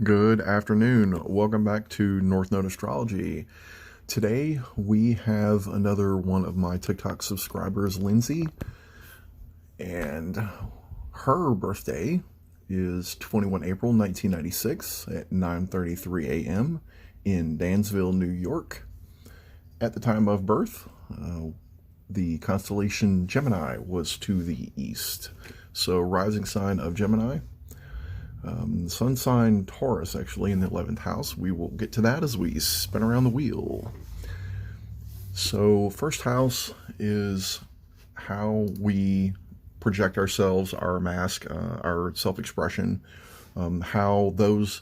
Good afternoon. Welcome back to North Node Astrology. Today we have another one of my TikTok subscribers, Linsy, and her birthday is 21 April 1996 at 9:33 a.m. in Dansville, New York. At the time of birth, the constellation Gemini was to the east. So rising sign of Gemini. Sun sign Taurus, actually, in the 11th house. We will get to that as we spin around the wheel. So, first house is how we project ourselves, our mask, our self expression, how those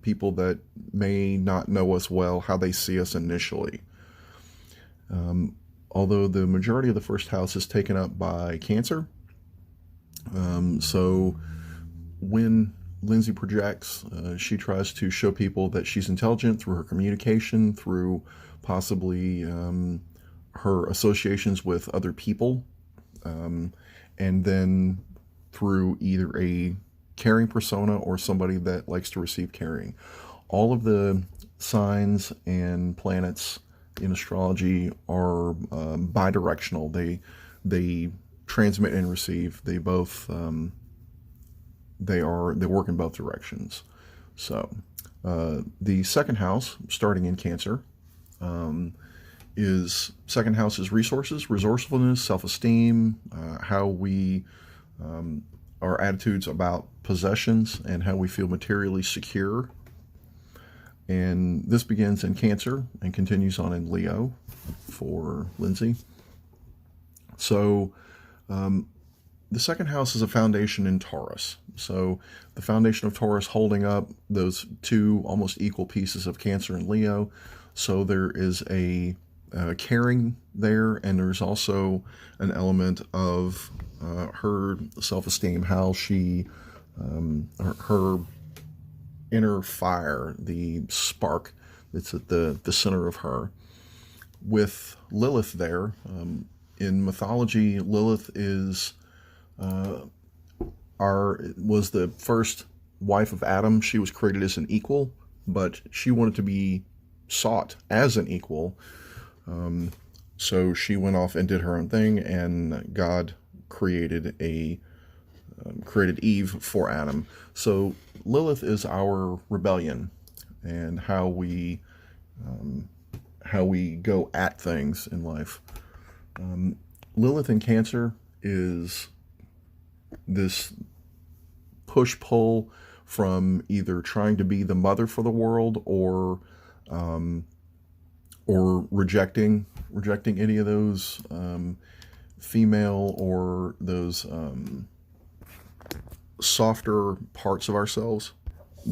people that may not know us well, how they see us initially. Although the majority of the first house is taken up by Cancer. So, when Linsy projects, she tries to show people that she's intelligent through her communication, through possibly her associations with other people, and then through either a caring persona or somebody that likes to receive caring. All of the signs and planets in astrology are bidirectional. They transmit and receive. They work in both directions. So the second house, starting in Cancer, is second house is resources, resourcefulness, self-esteem, how we our attitudes about possessions and how we feel materially secure. And this begins in Cancer and continues on in Leo for Linsy. So the second house is a foundation in Taurus. So the foundation of Taurus holding up those two almost equal pieces of Cancer and Leo. So there is a caring there, and there's also an element of her self-esteem, how she, her inner fire, the spark that's at the center of her. With Lilith there, in mythology, Lilith is was the first wife of Adam. She was created as an equal, but she wanted to be sought as an equal. So she went off and did her own thing, and God created created Eve for Adam. So Lilith is our rebellion and how we go at things in life. Lilith in Cancer is this push-pull from either trying to be the mother for the world or rejecting any of those female or those softer parts of ourselves.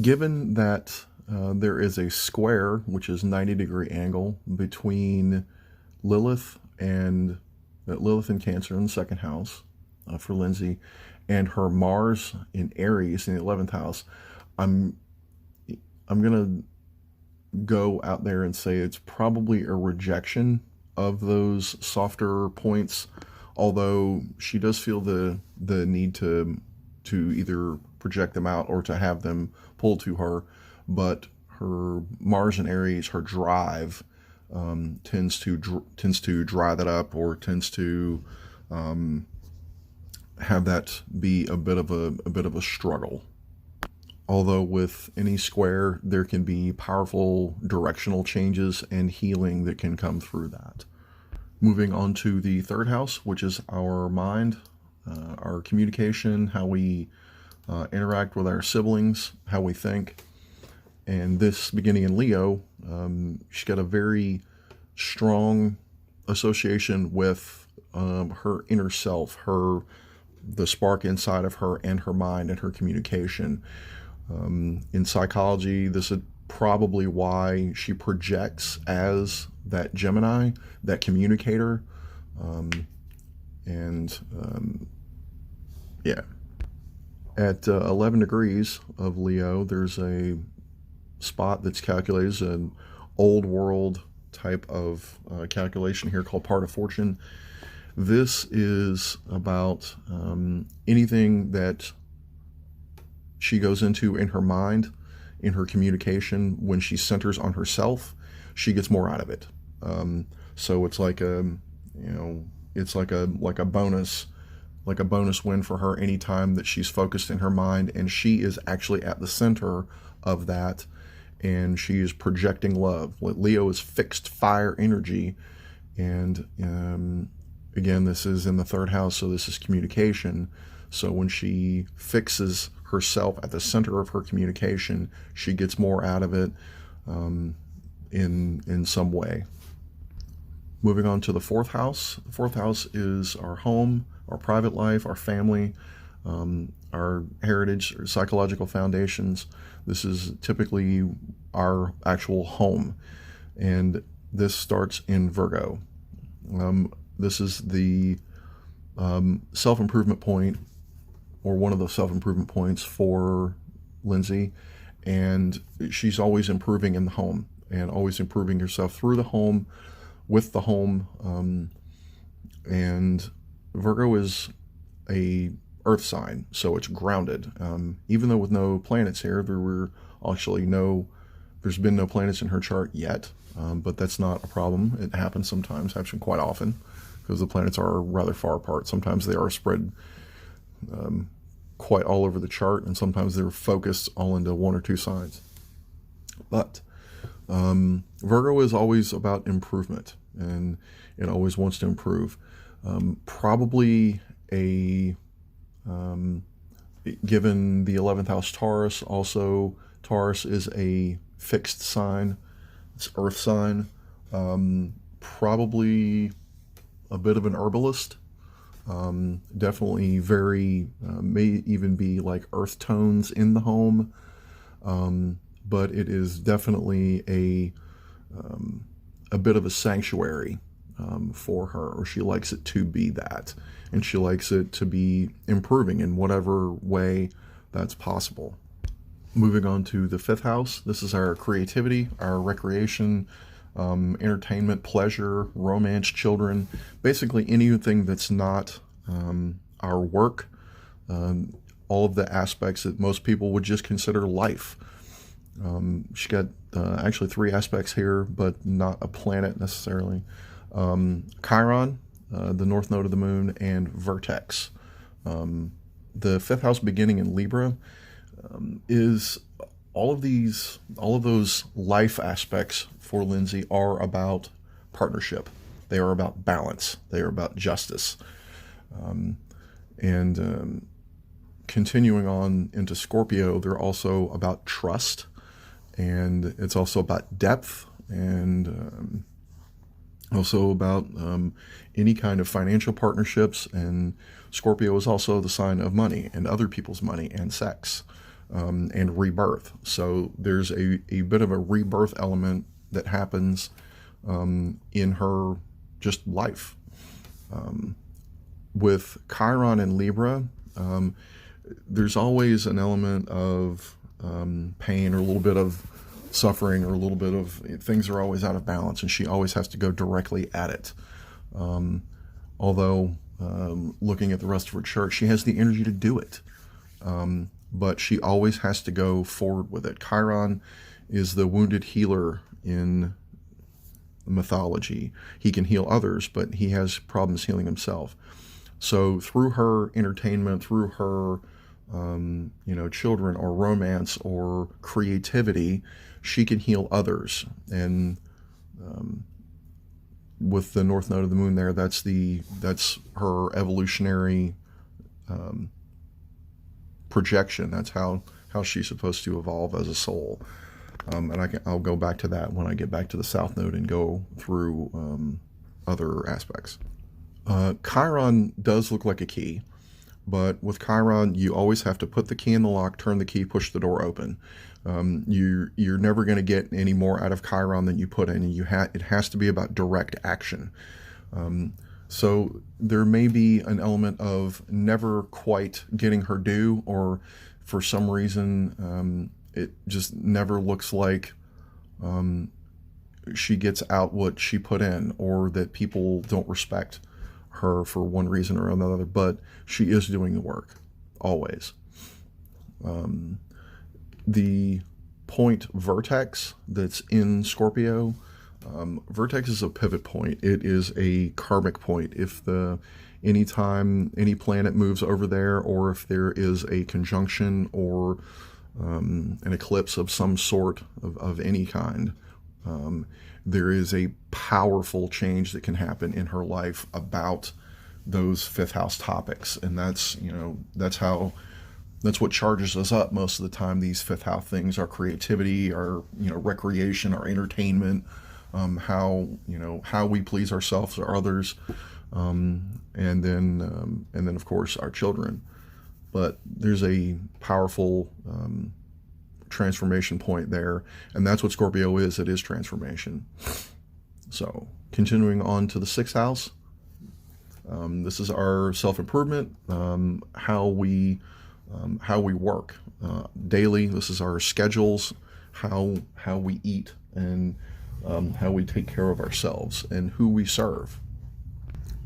Given that there is a square, which is 90-degree angle between Lilith and Cancer in the second house for Linsy, and her Mars in Aries in the 11th house, I'm gonna go out there and say it's probably a rejection of those softer points. Although she does feel the need to either project them out or to have them pulled to her, but her Mars in Aries, her drive, tends to dry that up, or tends to have that be a bit of a struggle. Although with any square, there can be powerful directional changes and healing that can come through that. Moving on to the third house, which is our mind, our communication, how we interact with our siblings, how we think. And this beginning in Leo, she's got a very strong association with her inner self, the spark inside of her, and her mind and her communication. In psychology, this is probably why she projects as that Gemini, that communicator. Yeah. At 11 degrees of Leo, there's a spot that's calculated as an old world type of calculation here called part of fortune. This is about anything that she goes into in her mind in her communication, when she centers on herself, she gets more out of it. So it's like it's like a bonus, like a bonus win for her anytime that she's focused in her mind and she is actually at the center of that, and she is projecting love. Leo is fixed fire energy, and again, this is in the third house, so this is communication. So when she fixes herself at the center of her communication, she gets more out of it in some way. Moving on to the fourth house. The fourth house is our home, our private life, our family, our heritage, our psychological foundations. This is typically our actual home, and this starts in Virgo. This is the self-improvement point, or one of the self-improvement points for Linsy, and she's always improving in the home and always improving herself through the home, with the home. And Virgo is a earth sign, so it's grounded. Even though with no planets here, there's been no planets in her chart yet, but that's not a problem. It happens sometimes, actually quite often, because the planets are rather far apart. Sometimes they are spread quite all over the chart, and sometimes they're focused all into one or two signs. But Virgo is always about improvement, and it always wants to improve. Probably given the 11th house Taurus, also Taurus is a fixed sign, it's earth sign, probably a bit of an herbalist, definitely very, may even be like earth tones in the home, but it is definitely a bit of a sanctuary for her, or she likes it to be that, and she likes it to be improving in whatever way that's possible. Moving on to the fifth house, this is our creativity, our recreation, entertainment, pleasure, romance, children, basically anything that's not our work, all of the aspects that most people would just consider life. She got actually 3 aspects here, but not a planet necessarily. Chiron, the north node of the moon, and vertex. The fifth house beginning in Libra is all of those life aspects for Linsy are about partnership. They are about balance. They are about justice. And continuing on into Scorpio, they're also about trust, and it's also about depth, and also about any kind of financial partnerships. And Scorpio is also the sign of money and other people's money and sex, and rebirth. So there's a bit of a rebirth element that happens in her just life. With Chiron and Libra, there's always an element of pain, or a little bit of suffering, or a little bit of things are always out of balance, and she always has to go directly at it. Although looking at the rest of her chart, she has the energy to do it, but she always has to go forward with it. Chiron is the wounded healer in mythology. He can heal others, but he has problems healing himself. So through her entertainment, through her children or romance or creativity, she can heal others. And with the north node of the moon there, that's her evolutionary projection. That's how she's supposed to evolve as a soul. And I'll go back to that when I get back to the south node and go through other aspects. Chiron does look like a key, but with Chiron, you always have to put the key in the lock, turn the key, push the door open. You're never going to get any more out of Chiron than you put in, and it has to be about direct action. So there may be an element of never quite getting her due, or for some reason it just never looks like she gets out what she put in, or that people don't respect her for one reason or another, but she is doing the work always. The point vertex that's in Scorpio. Vertex is a pivot point. It is a karmic point. If anytime any planet moves over there, or if there is a conjunction or an eclipse of some sort of any kind, there is a powerful change that can happen in her life about those fifth house topics. And that's what charges us up most of the time. These fifth house things, our creativity, our recreation, our entertainment, how we please ourselves or others, and then of course our children. But there's a powerful transformation point there, and that's what Scorpio is. It is transformation. So continuing on to the sixth house, this is our self-improvement, how we work daily. This is our schedules, how we eat, and how we take care of ourselves and who we serve.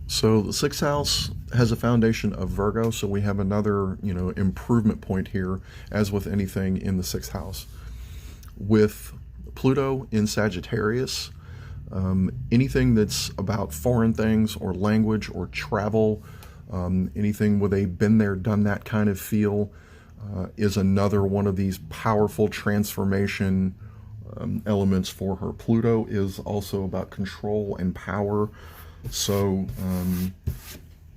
So the sixth house has a foundation of Virgo, so we have another improvement point here, as with anything in the sixth house. With Pluto in Sagittarius, anything that's about foreign things or language or travel, anything with a been there, done that kind of feel, is another one of these powerful transformation elements for her. Pluto is also about control and power. So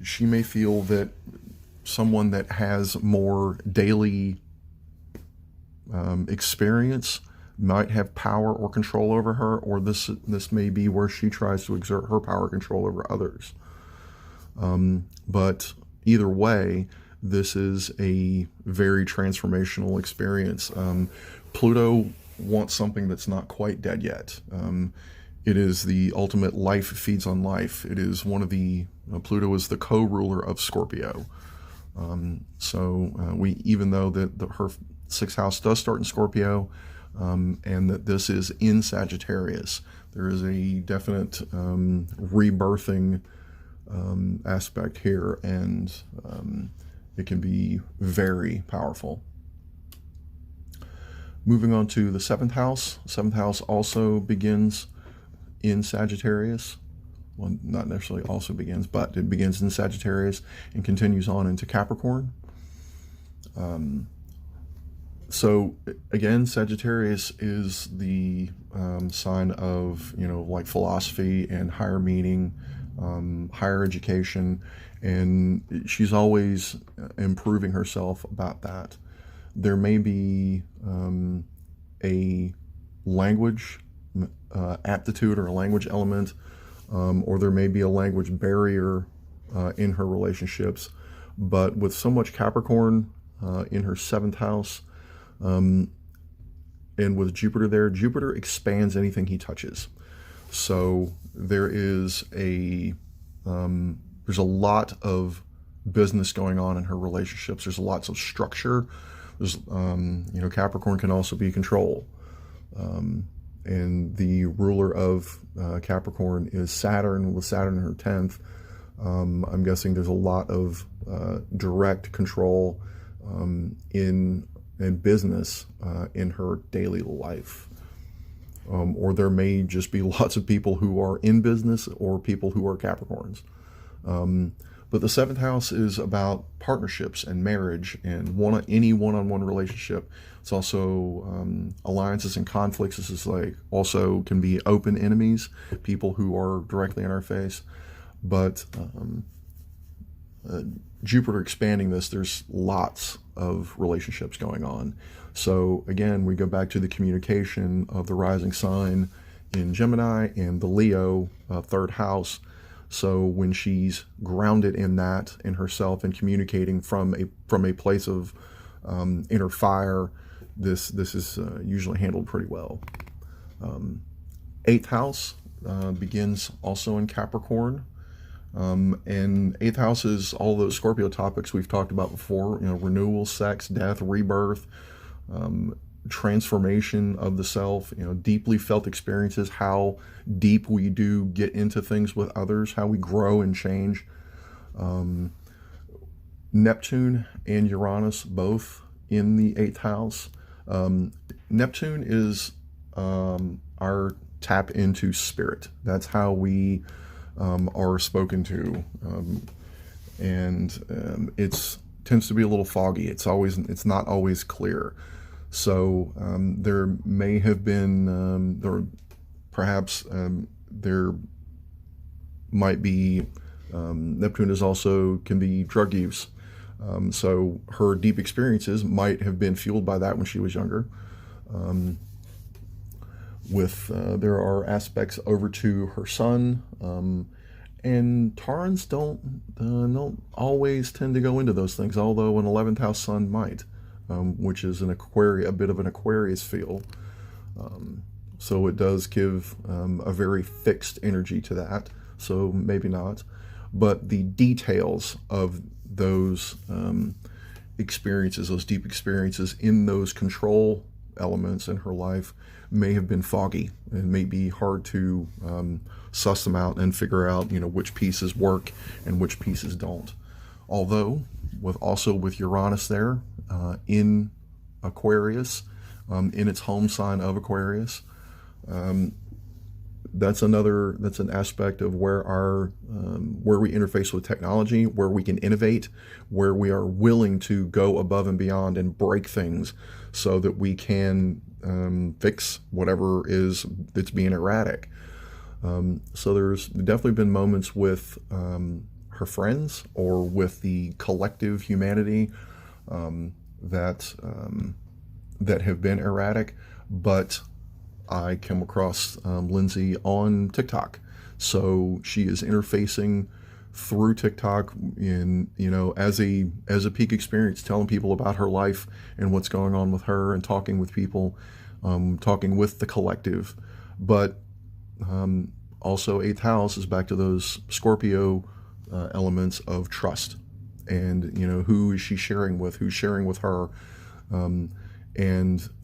she may feel that someone that has more daily experience might have power or control over her, or this may be where she tries to exert her power control over others. But either way, this is a very transformational experience. Pluto wants something that's not quite dead yet. It is the ultimate life feeds on life. It is one of the, Pluto is the co-ruler of Scorpio. Even though her sixth house does start in Scorpio, and that this is in Sagittarius, there is a definite rebirthing aspect here, and it can be very powerful. Moving on to the seventh house. Seventh house also begins in Sagittarius. Well, not necessarily also begins, but it begins in Sagittarius and continues on into Capricorn. So again, Sagittarius is the sign of, like philosophy and higher meaning, higher education, and she's always improving herself about that. There may be a language aptitude or a language element, or there may be a language barrier in her relationships. But with so much Capricorn in her seventh house, and with Jupiter there, Jupiter expands anything he touches. So there's a lot of business going on in her relationships. There's lots of structure. There's Capricorn can also be control. And the ruler of Capricorn is Saturn, with Saturn in her 10th. I'm guessing there's a lot of direct control in business in her daily life. Or there may just be lots of people who are in business or people who are Capricorns. But the seventh house is about partnerships and marriage and any one-on-one relationship. It's also alliances and conflicts. This is also can be open enemies, people who are directly in our face. But Jupiter expanding this, there's lots of relationships going on. So again, we go back to the communication of the rising sign in Gemini and the Leo third house. So when she's grounded in that, in herself, and communicating from a place of inner fire, this is usually handled pretty well. Eighth house begins also in Capricorn, and eighth house is all those Scorpio topics we've talked about before. Renewal, sex, death, rebirth, transformation of the self, deeply felt experiences, how deep we do get into things with others, how we grow and change. Neptune and Uranus both in the eighth house. Neptune is our tap into spirit. That's how we are spoken to, and it's tends to be a little foggy. It's not always clear. So there may have been perhaps there might be Neptune is also can be drug use. So her deep experiences might have been fueled by that when she was younger. There are aspects over to her son, and Taurans don't always tend to go into those things. Although an 11th house sun might, which is a bit of an Aquarius feel. So it does give a very fixed energy to that. So maybe not, but the details of those experiences, those deep experiences in those control elements in her life may have been foggy and may be hard to suss them out and figure out, which pieces work and which pieces don't. Although with Uranus there in Aquarius, in its home sign of Aquarius, that's an aspect of where we interface with technology, where we can innovate, where we are willing to go above and beyond and break things so that we can fix whatever that's being erratic. So there's definitely been moments with her friends or with the collective humanity that have been erratic, but I came across Linsy on TikTok. So she is interfacing through TikTok as a peak experience, telling people about her life and what's going on with her and talking with people, talking with the collective. But also 8th house is back to those Scorpio elements of trust. And, who is she sharing with? Who's sharing with her? And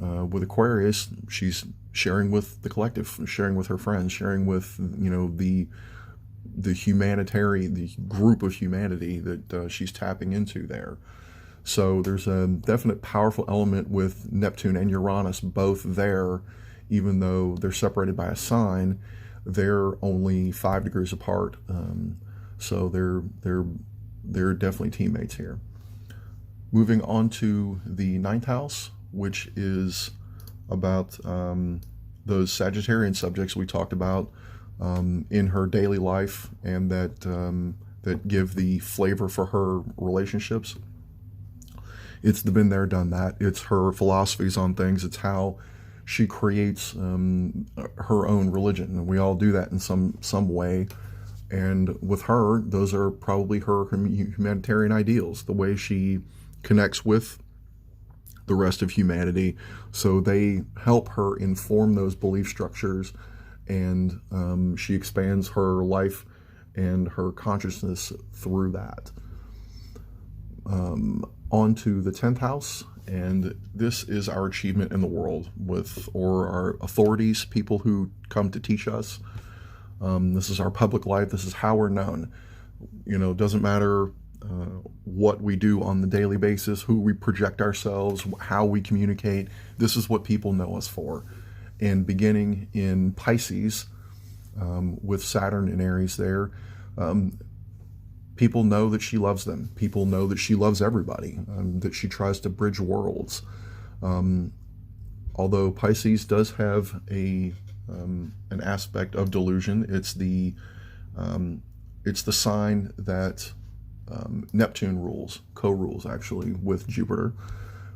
with Aquarius, she's sharing with the collective, sharing with her friends, sharing with the group of humanity that she's tapping into there. So there's a definite powerful element with Neptune and Uranus both there, even though they're separated by a sign. They're only 5 degrees apart, so they're definitely teammates here. Moving on to the 9th house, which is about those Sagittarian subjects we talked about in her daily life, and that give the flavor for her relationships. It's the been there, done that. It's her philosophies on things. It's how she creates her own religion, and we all do that in some way. And with her, those are probably her humanitarian ideals, the way she connects with the rest of humanity. So they help her inform those belief structures, and she expands her life and her consciousness through that. On to the 10th house, and this is our achievement in the world or our authorities, people who come to teach us. This is our public life. This is how we're known. It doesn't matter what we do on the daily basis, who we project ourselves, how we communicate. This is what people know us for. And beginning in Pisces, with Saturn in Aries there, people know that she loves them. People know that she loves everybody, that she tries to bridge worlds. Although Pisces does have an aspect of delusion, it's the sign that Neptune co-rules actually with Jupiter.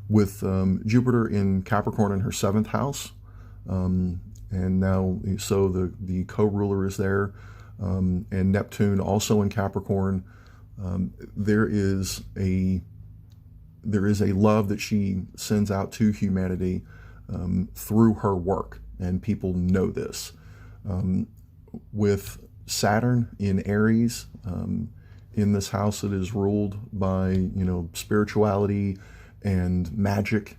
With Jupiter in Capricorn in her 7th house, and now so the co-ruler is there, and Neptune also in Capricorn. There is a love that she sends out to humanity through her work, and people know this. With Saturn in Aries, in this house that is ruled by spirituality and magic,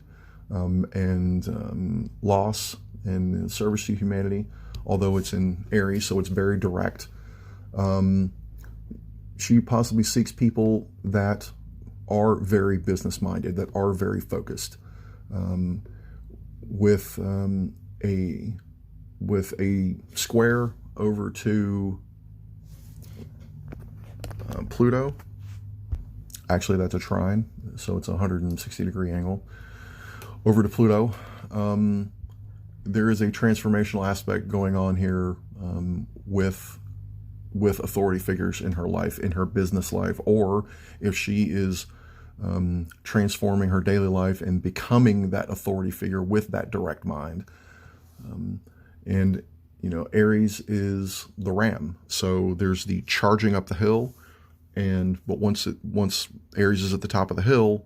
and loss and service to humanity, although it's in Aries, so it's very direct. She possibly seeks people that are very business minded, that are very focused. with a square over to Pluto. Actually, that's a trine, so it's a 160-degree angle over to Pluto. There is a transformational aspect going on here with authority figures in her life, in her business life, or if she is transforming her daily life and becoming that authority figure with that direct mind. And Aries is the ram, so there's the charging up the hill, but once Aries is at the top of the hill,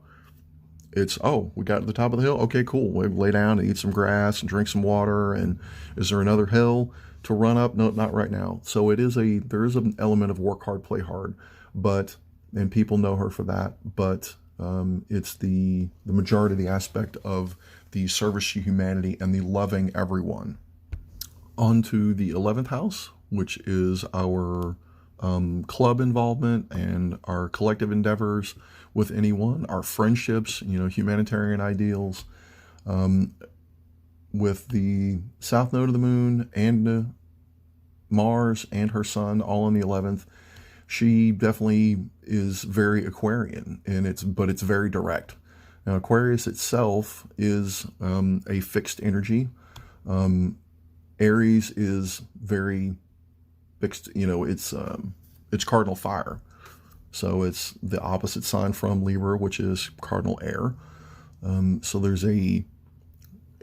it's, oh, we got to the top of the hill. Okay, cool. We lay down and eat some grass and drink some water. And is there another hill to run up? No, not right now. So there is an element of work hard, play hard, and people know her for that. But it's the majority of the aspect of the service to humanity and the loving everyone. On to the 11th house, which is our club involvement and our collective endeavors with anyone, our friendships, humanitarian ideals, with the south node of the moon and Mars and her sun all in the 11th. She definitely is very Aquarian, but it's very direct. Now, Aquarius itself is a fixed energy. Aries is very fixed, it's cardinal fire. So it's the opposite sign from Libra, which is cardinal air. So there's a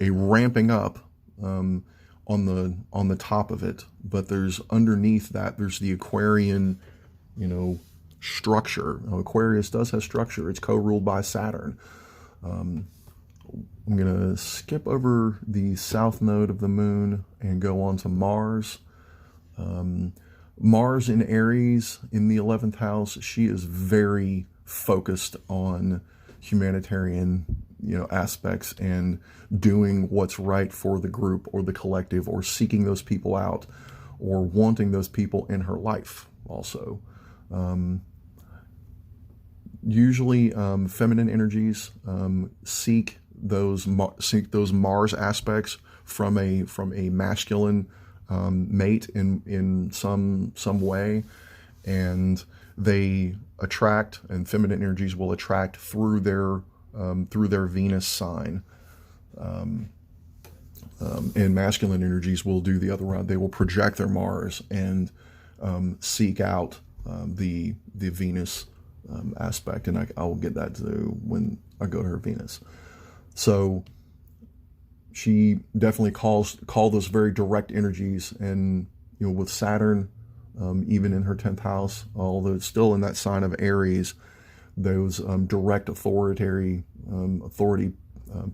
ramping up on the top of it, but there's underneath that, there's the Aquarian, structure. Now, Aquarius does have structure. It's co-ruled by Saturn. I'm going to skip over the south node of the moon and go on to Mars. Mars in Aries in the 11th house, she is very focused on humanitarian, aspects and doing what's right for the group or the collective, or seeking those people out or wanting those people in her life also. Usually feminine energies seek those Mars aspects from a masculine mate in some way, and they attract, and feminine energies will attract through their Venus sign, and masculine energies will do the other round. They will project their Mars and seek out the Venus aspect, and I will get that to when I go to her Venus. So she definitely call those very direct energies, and with Saturn, even in her 10th house, although it's still in that sign of Aries, those direct authority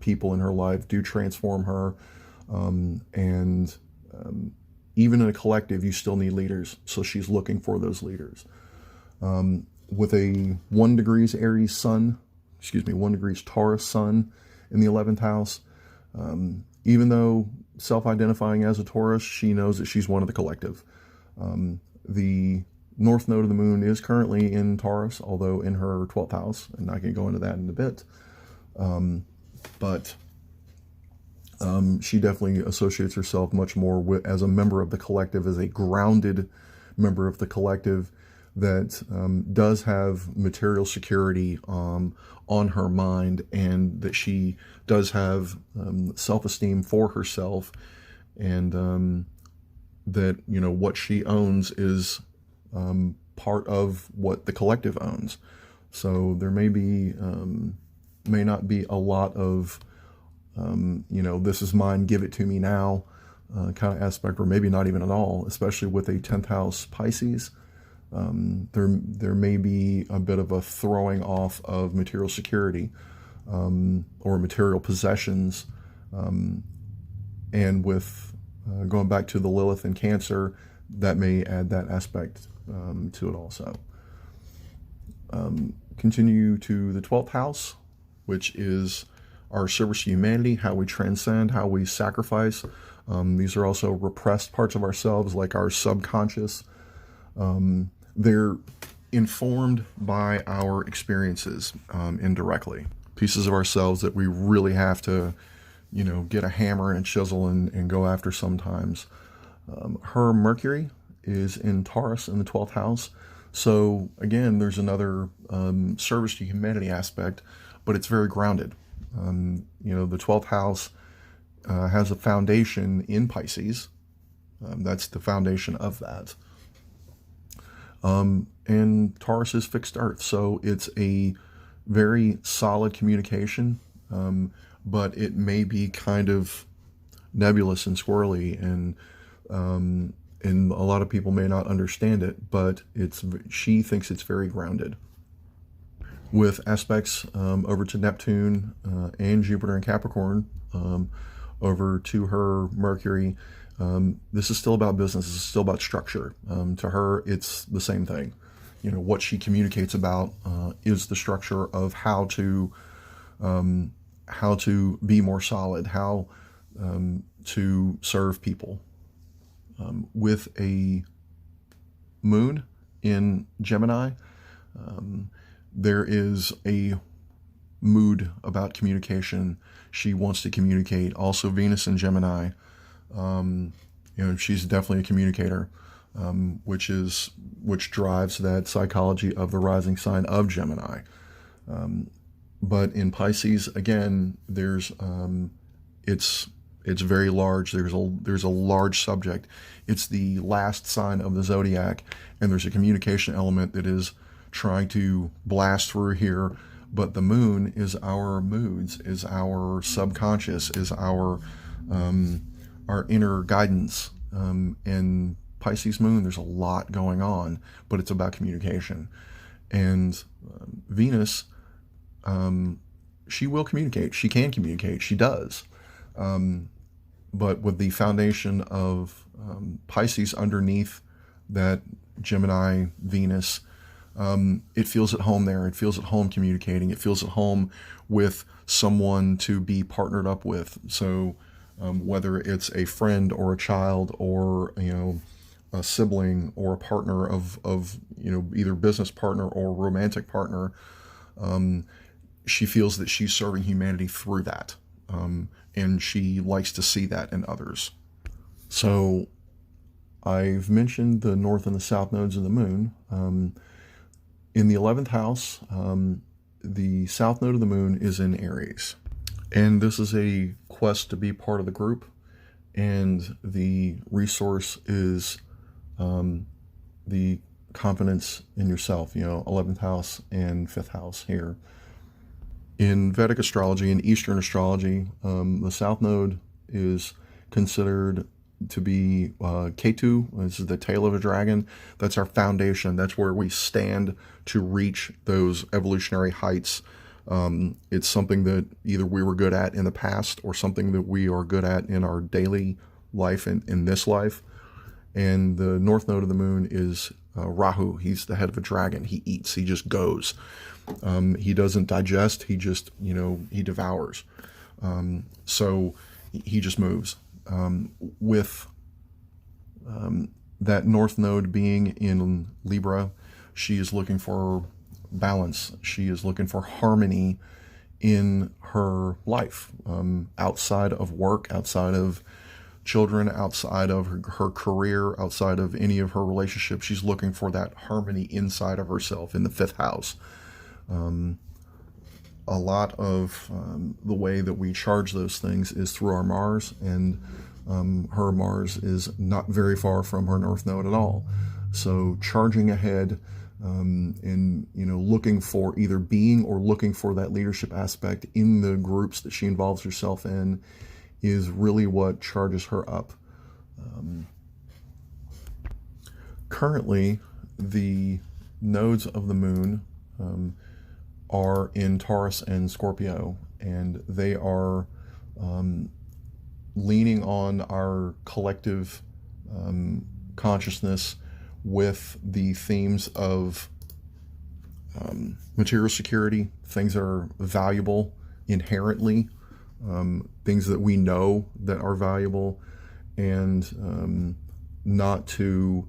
people in her life do transform her, and even in a collective, you still need leaders. So she's looking for those leaders. With a 1 degrees Taurus sun in the 11th house. Even though self-identifying as a Taurus, she knows that she's one of the collective. The north node of the moon is currently in Taurus, although in her 12th house, and I can go into that in a bit. But she definitely associates herself much more as a member of the collective, as a grounded member of the collective that does have material security on her mind, and that she does have self-esteem for herself, and that what she owns is part of what the collective owns. So there may not be a lot of this is mine, give it to me now kind of aspect, or maybe not even at all, especially with a 10th house Pisces. There may be a bit of a throwing off of material security or material possessions, and with going back to the Lilith in Cancer, that may add that aspect to it also. Continue to the 12th house, which is our service to humanity, how we transcend, how we sacrifice. These are also repressed parts of ourselves, like our subconscious. They're informed by our experiences indirectly, pieces of ourselves that we really have to get a hammer and chisel and go after sometimes. Her Mercury is in Taurus in the 12th house. So again, there's another service to humanity aspect, but it's very grounded. The 12th house has a foundation in Pisces. That's the foundation of that. And Taurus is fixed earth, so it's a very solid communication, but it may be kind of nebulous and squirrely, and a lot of people may not understand it, but she thinks it's very grounded. With aspects over to Neptune and Jupiter and Capricorn, over to her Mercury, this is still about business. This is still about structure. To her, it's the same thing. What she communicates about is the structure of how to be more solid, how to serve people. With a moon in Gemini, there is a mood about communication. She wants to communicate. Also, Venus in Gemini, she's definitely a communicator, which drives that psychology of the rising sign of Gemini. But in Pisces, again, it's very large. There's a large subject. It's the last sign of the zodiac, and there's a communication element that is trying to blast through here. But the moon is our moods, is our subconscious, is our inner guidance. And Pisces moon, there's a lot going on, but it's about communication. And Venus, she will communicate. She can communicate. She does. But with the foundation of Pisces underneath that Gemini, Venus, it feels at home there. It feels at home communicating. It feels at home with someone to be partnered up with. So whether it's a friend or a child or a sibling or a partner of either business partner or romantic partner, she feels that she's serving humanity through that. And she likes to see that in others. So I've mentioned the north and the south nodes of the moon. In the 11th house, the south node of the moon is in Aries. And this is a quest to be part of the group. And the resource is the confidence in yourself, 11th house and 5th house here. In Vedic astrology and Eastern astrology, the South Node is considered to be Ketu. This is the tail of a dragon. That's our foundation. That's where we stand to reach those evolutionary heights. It's something that either we were good at in the past or something that we are good at in our daily life and in this life. And the North Node of the Moon is Rahu. He's the head of a dragon. He eats. He just goes. He doesn't digest. He just, he devours. So he just moves. With that North Node being in Libra, she is looking for balance. She is looking for harmony in her life, outside of work, outside of children, outside of her career, outside of any of her relationships. She's looking for that harmony inside of herself in the 5th house. A lot of the way that we charge those things is through our Mars, and her Mars is not very far from her North Node at all. So charging ahead and looking for either being or looking for that leadership aspect in the groups that she involves herself in is really what charges her up. Currently, the nodes of the moon are in Taurus and Scorpio, and they are leaning on our collective consciousness with the themes of material security, things that are valuable inherently, things that we know that are valuable, and not to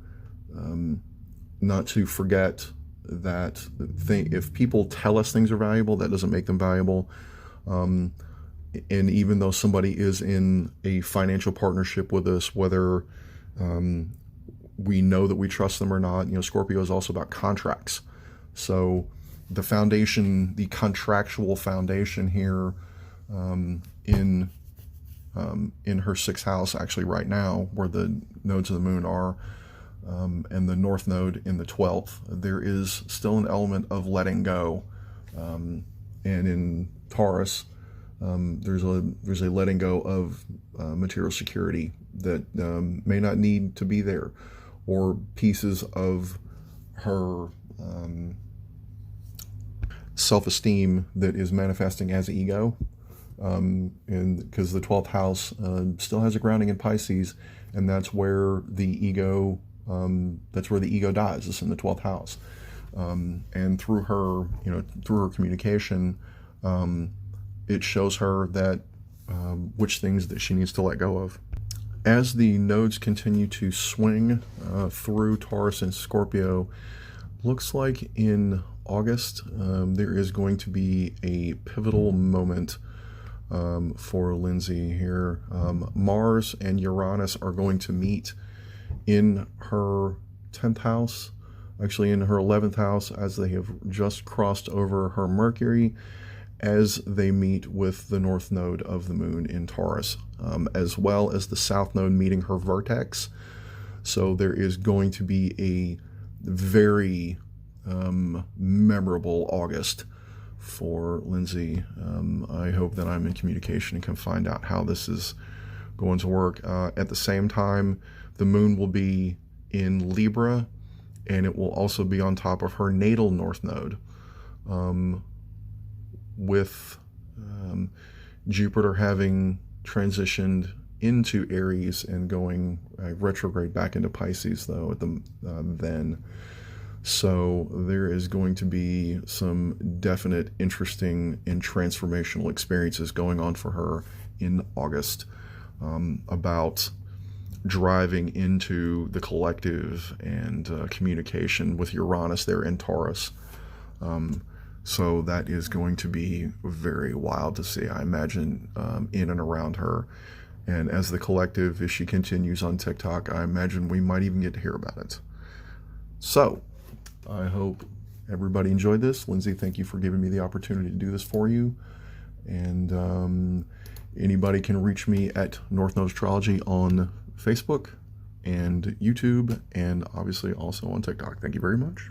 forget that if people tell us things are valuable, that doesn't make them valuable. And even though somebody is in a financial partnership with us, whether we know that we trust them or not, Scorpio is also about contracts. So the foundation, the contractual foundation here in her sixth house, actually right now, where the nodes of the moon are, and the north node in the 12th, there is still an element of letting go. And in Taurus, there's a letting go of material security that may not need to be there, or pieces of her self-esteem that is manifesting as ego. And because the 12th house still has a grounding in Pisces, and that's where the ego dies. It's in the 12th house. And through her, through her communication, it shows her that which things that she needs to let go of. As the nodes continue to swing through Taurus and Scorpio, looks like in August there is going to be a pivotal moment for Linsy here. Mars and Uranus are going to meet in her 10th house, actually in her 11th house, as they have just crossed over her Mercury, as they meet with the north node of the moon in Taurus, as well as the south node meeting her vertex. So there is going to be a very memorable August for Linsy. I hope that I'm in communication and can find out how this is going to work. At the same time, the moon will be in Libra, and it will also be on top of her natal north node, with Jupiter having transitioned into Aries and going retrograde back into Pisces, though, at the then. So there is going to be some definite, interesting, and transformational experiences going on for her in August, about driving into the collective and communication with Uranus there in Taurus. So that is going to be very wild to see, I imagine, in and around her. And as the collective, as she continues on TikTok, I imagine we might even get to hear about it. So I hope everybody enjoyed this. Linsy, thank you for giving me the opportunity to do this for you. And anybody can reach me at North Node Astrology on Facebook and YouTube, and obviously also on TikTok. Thank you very much.